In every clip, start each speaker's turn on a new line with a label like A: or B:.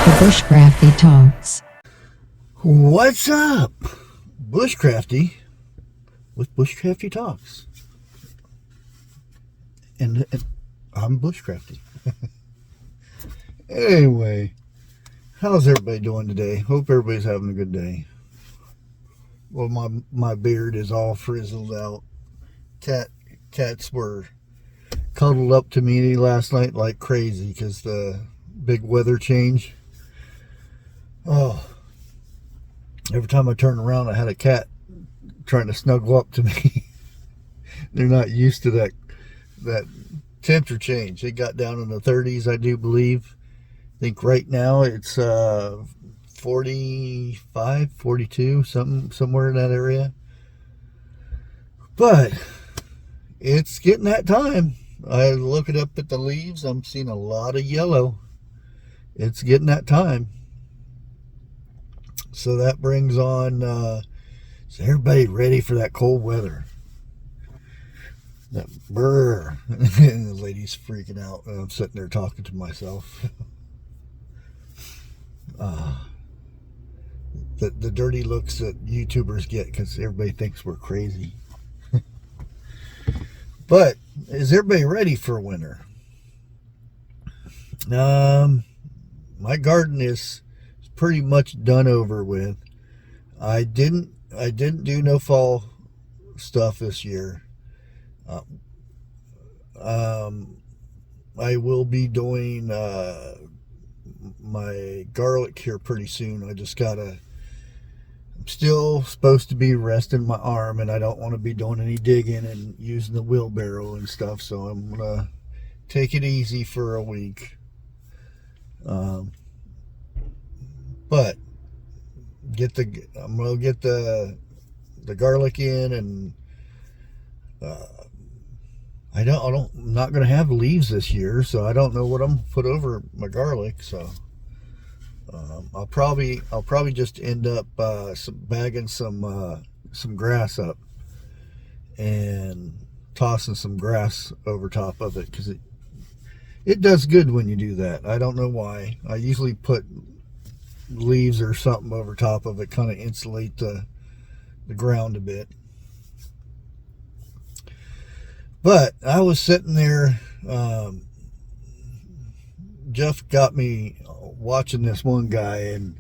A: The Bushcrafty Talks.
B: What's up? Bushcrafty with Bushcrafty Talks. And I'm Bushcrafty. Anyway, how's everybody doing today? Hope everybody's having a good day. Well, my beard is all frizzled out. Cats were cuddled up to me last night like crazy because the big weather change. Oh, every time I turned around, I had a cat trying to snuggle up to me. They're not used to that temperature change. It got down in the 30s, I do believe. I think right now it's 45, 42, somewhere in that area. But it's getting that time. I look it up at the leaves. I'm seeing a lot of yellow. It's getting that time. So that brings on, is everybody ready for that cold weather? That brr. And the lady's freaking out. And I'm sitting there talking to myself. The dirty looks that YouTubers get because everybody thinks we're crazy. But is everybody ready for winter? My garden is pretty much done over with. I didn't do no fall stuff this year. I will be doing my garlic here pretty soon. I'm still supposed to be resting my arm, and I don't want to be doing any digging and using the wheelbarrow and stuff, so I'm gonna take it easy for a week. But I'm gonna get the garlic in, and I'm not gonna have leaves this year, so I don't know what I'm gonna put over my garlic. So I'll probably just end up bagging some grass up and tossing some grass over top of it, because it does good when you do that. I don't know why. I usually put leaves or something over top of it, kind of insulate the ground a bit. But I was sitting there, Jeff got me watching this one guy, and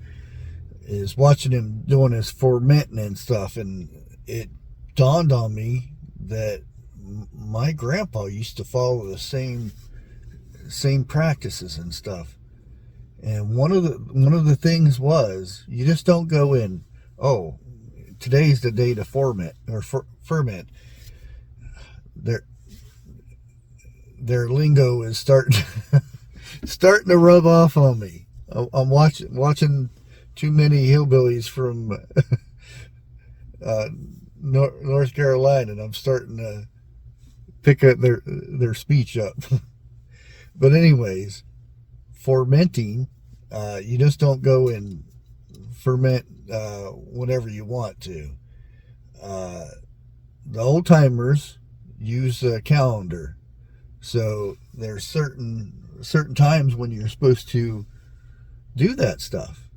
B: is watching him doing his fermenting and stuff, and it dawned on me that my grandpa used to follow the same practices and stuff. And one of the things was, you just don't go in, oh, today's the day to ferment or ferment. Their lingo is starting to rub off on me. I'm watching too many hillbillies from North Carolina, and I'm starting to pick up their speech up. But anyways, fermenting, you just don't go and ferment whenever you want to. The old timers use a calendar, so there's certain times when you're supposed to do that stuff.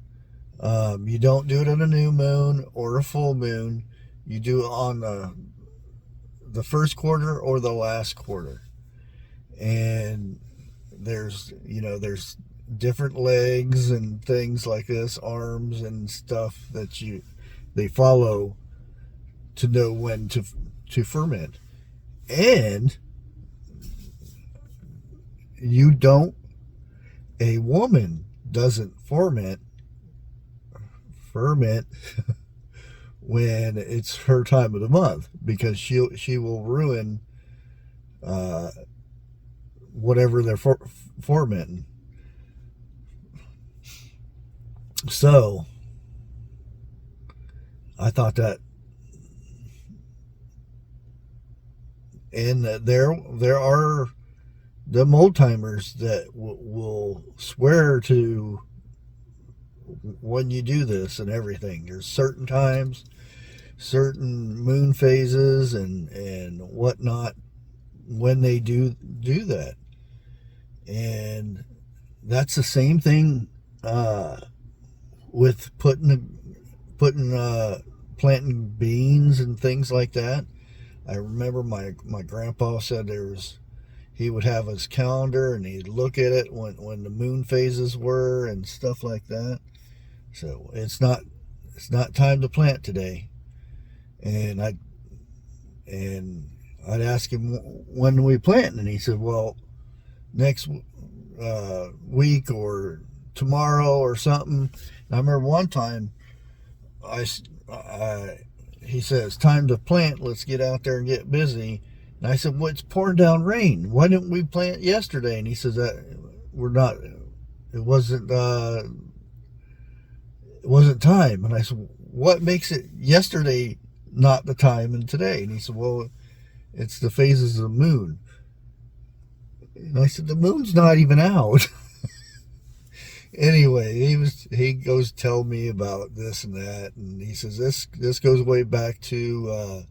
B: You don't do it on a new moon or a full moon. You do it on the first quarter or the last quarter. And there's different legs and things like this, arms and stuff that they follow to know when to ferment. And a woman doesn't ferment when it's her time of the month, because she will ruin whatever they're fermenting. So I thought that, and there are the old timers that will swear to when you do this and everything. There's certain times, certain moon phases and whatnot when they do that. And that's the same thing with planting beans and things like that. I remember my grandpa said he would have his calendar and he'd look at it when the moon phases were and stuff like that. So it's not time to plant today. And I'd ask him when we plant, and he said, well, next week or tomorrow or something. And I remember one time he says, time to plant, let's get out there and get busy. And I said, well, it's pouring down rain, why didn't we plant yesterday? And he says that it wasn't time. And I said, what makes it yesterday not the time and today? And he said, well, it's the phases of the moon. And I said, the moon's not even out. Anyway, he goes tell me about this and that, and he says this goes way back to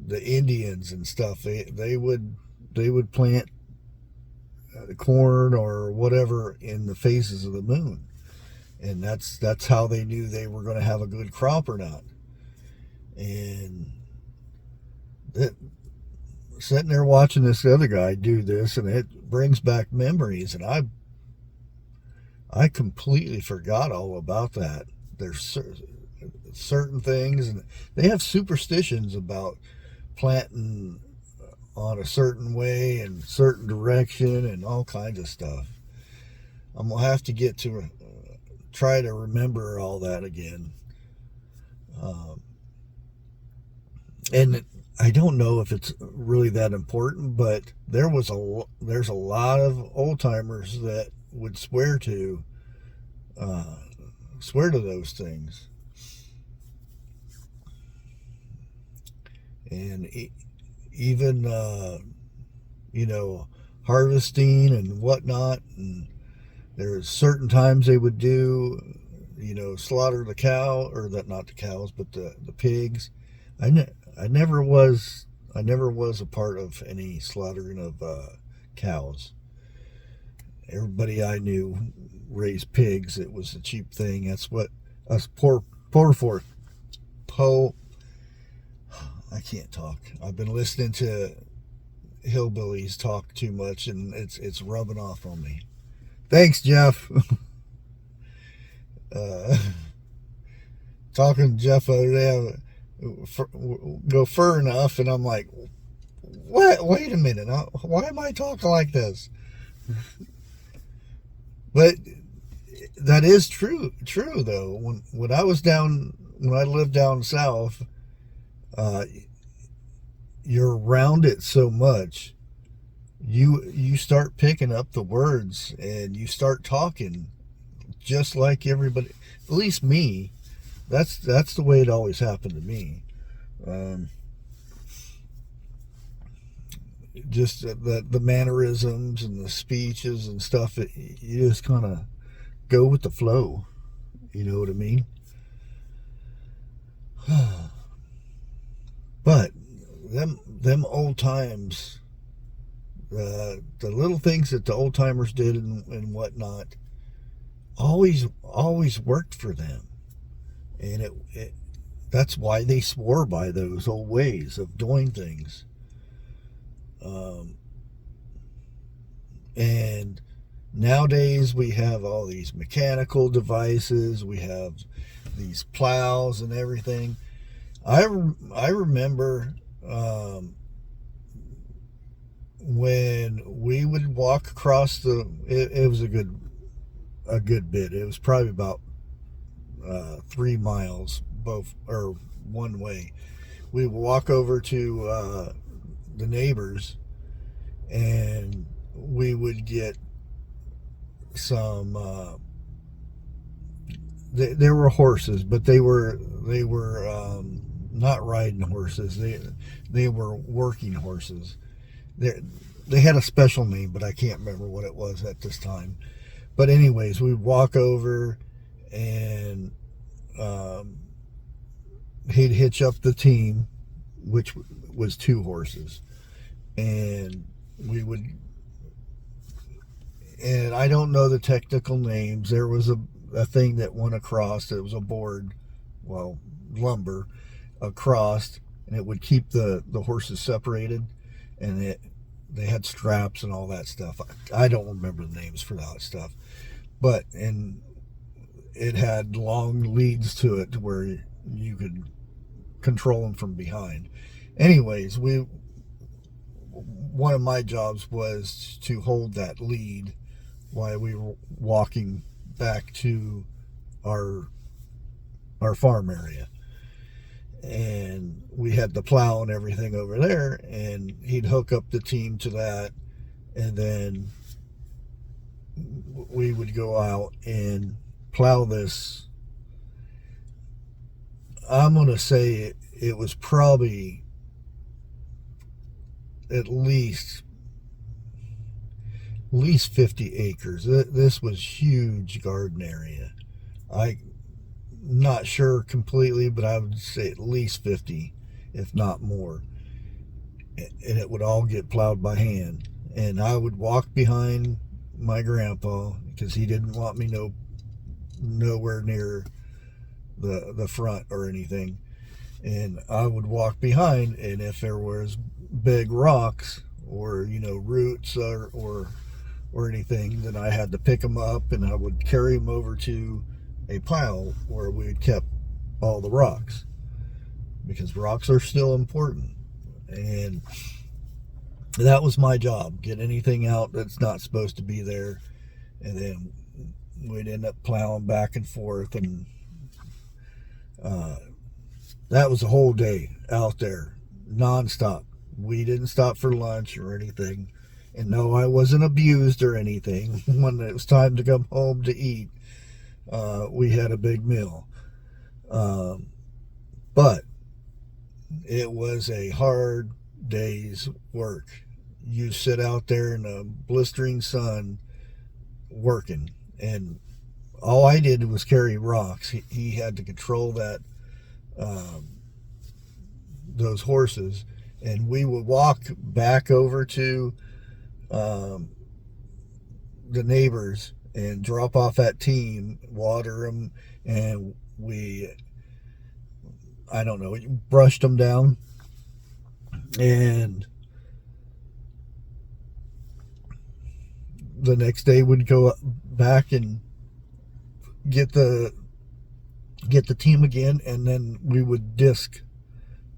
B: the Indians and stuff. They would plant corn or whatever in the phases of the moon, and that's how they knew they were going to have a good crop or not. And sitting there watching this other guy do this, and it brings back memories, and I completely forgot all about that. There's certain things, and they have superstitions about planting on a certain way and certain direction and all kinds of stuff. I'm gonna have to get to try to remember all that again. And I don't know if it's really that important, but there's a lot of old timers that would swear to those things, and even harvesting and whatnot. And there's certain times they would do, slaughter the cow, or that, not the cows, but the pigs. I never was a part of any slaughtering of cows. Everybody I knew raised pigs. It was a cheap thing. That's what us poor I can't talk. I've been listening to hillbillies talk too much, and it's rubbing off on me. Thanks, Jeff. Talking to Jeff the other day, go fur enough, and I'm like, what? Wait a minute, why am I talking like this? But that is true though. When I lived down south, you're around it so much, you start picking up the words, and you start talking just like everybody. At least me. That's the way it always happened to me. Just the mannerisms and the speeches and stuff. You just kind of go with the flow. You know what I mean? But them old times, the little things that the old timers did and whatnot, always worked for them. And that's why they swore by those old ways of doing things. And nowadays we have all these mechanical devices. We have these plows and everything. I remember when we would walk across it was a good bit. It was probably about 3 miles both, or one way. We would walk over to the neighbors, and we would get some there were horses, but they were not riding horses. They were working horses. They had a special name, but I can't remember what it was at this time. But anyways, we'd walk over, and he'd hitch up the team, which was 2 horses, and we would, and I don't know the technical names. There was a thing that went across. It was a board, well, lumber across, and it would keep the horses separated, and they had straps and all that stuff. I don't remember the names for that stuff, but and it had long leads to it to where you could control them from behind. Anyways, one of my jobs was to hold that lead while we were walking back to our farm area. And we had the plow and everything over there, and he'd hook up the team to that, and then we would go out and plow this. I'm going to say it was probably at least 50 acres. This was huge garden area. I'm not sure completely, but I would say at least 50, if not more. And it would all get plowed by hand. And I would walk behind my grandpa because he didn't want me nowhere near the front or anything. And I would walk behind, and if there was big rocks or roots or anything, then I had to pick them up, and I would carry them over to a pile where we had kept all the rocks, because rocks are still important. And that was my job, get anything out that's not supposed to be there, and then we'd end up plowing back and forth. And that was a whole day out there, nonstop. We didn't stop for lunch or anything. And no, I wasn't abused or anything. When it was time to come home to eat, we had a big meal. But it was a hard day's work. You sit out there in the blistering sun working, and all I did was carry rocks. He had to control that, those horses, and we would walk back over to the neighbors and drop off that team, water them, and I don't know, brushed them down. And the next day we'd go back and get the team again, and then we would disc.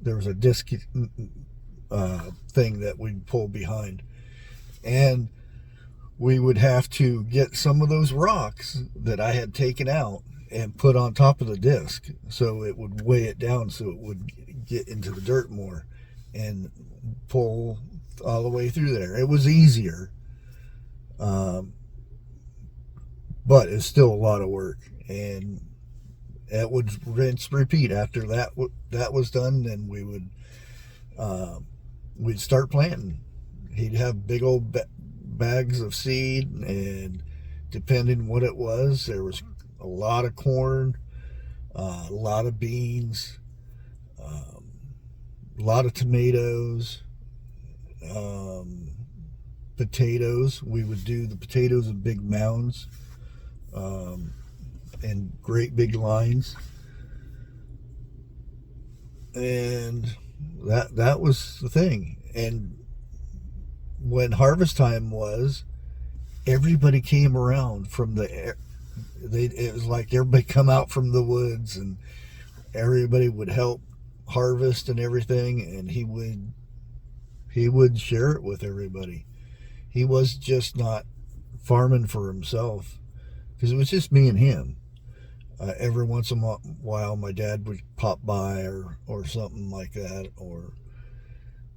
B: There was a disc thing that we'd pull behind, and we would have to get some of those rocks that I had taken out and put on top of the disc, so it would weigh it down, so it would get into the dirt more, and pull all the way through there. It was easier, but it's still a lot of work. And it would rinse, repeat. After that was done, then we'd start planting. He'd have big old bags of seed, and depending what it was, there was a lot of corn, a lot of beans, a lot of tomatoes, potatoes. We would do the potatoes in big mounds, and great big lines. And that was the thing. And when harvest time was, everybody came around from it was like everybody come out from the woods, and everybody would help harvest and everything, and he would share it with everybody. He was just not farming for himself, because it was just me and him. Every once in a while my dad would pop by or something like that,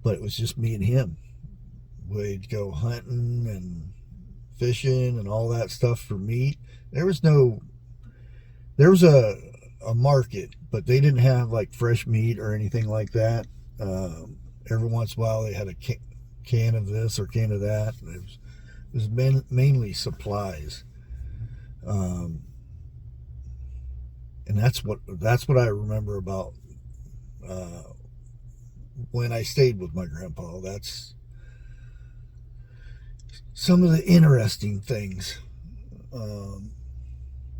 B: but it was just me and him. We'd go hunting and fishing and all that stuff for meat. There was a market, but they didn't have like fresh meat or anything like that. Every once in a while they had a can of this or can of that. It was mainly supplies. And that's what I remember about when I stayed with my grandpa. some of the interesting things.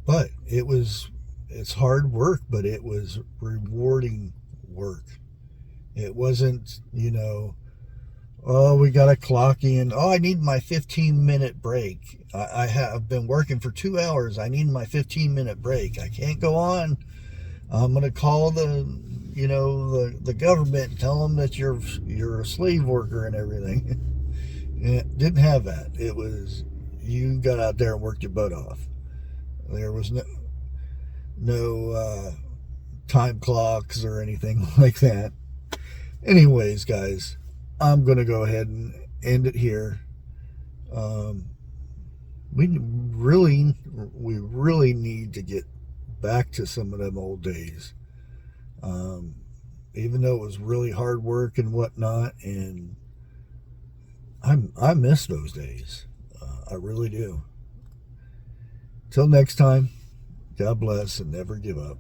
B: But it's hard work, but it was rewarding work. It wasn't, oh, we got to clock in. Oh, I need my 15-minute break. I have been working for 2 hours. I need my 15-minute break. I can't go on. I'm going to call the government and tell them that you're a slave worker and everything. It didn't have that. It was, you got out there and worked your butt off. There was no time clocks or anything like that. Anyways, guys, I'm going to go ahead and end it here. We really need to get back to some of them old days. Even though it was really hard work and whatnot, and I miss those days. I really do. Till next time, God bless and never give up.